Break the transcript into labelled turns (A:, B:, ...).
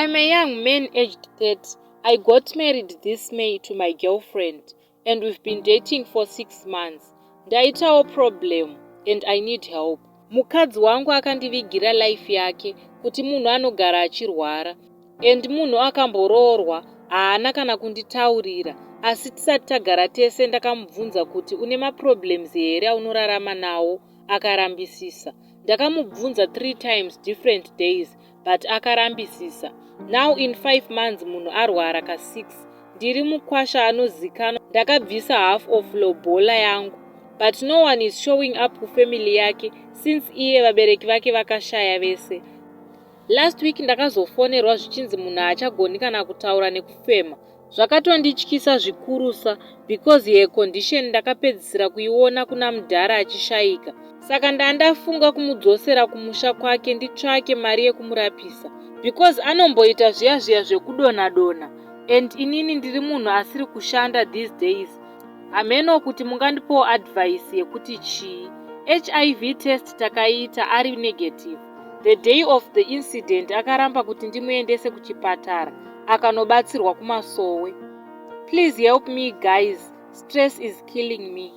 A: I'm a young man aged 30. I got married this May to my girlfriend and we've been dating for 6 months. Ndaitawo problem and I need help. Mukadzi wangu akandivigira life yake kuti munhu anogara achirwara and munhu akambororwa haana kana kunditaurira, asi tisati tagara tese ndakamubvunza kuti une maproblems here aunorarama nawo, akarambisisa. Ndakamubvunza 3 times different days but akarambisisa. Now in 5 months munhu arwara ka6. Ndiri mukwasha anozikanwa, ndakabvisa half of lobola yangu. But no one is showing up kufamily yake since iye vabereki vake vakashaya vese. Last week ndakazofonerwa zvichinzi munhu haachagoni kana kutaura nekufema. Zvakatondityisa zvikurusa because ye condition ndakapedzisira kuiona kuna mudhara achishayika. Saka ndafunga kumudzosera kumusha kwake nditsvake mari yekumurapisa because anomboita zviya zvekudonha and inini ndiri munhu asiri kushanda these days. Hameno kuti mungandipo advice yekuti chii. HIV test takaita ari negative. The day of the incident akaramba kuti ndimuendese kuchipatara akanobatsirwa kumasowe. Please help me guys, stress is killing me.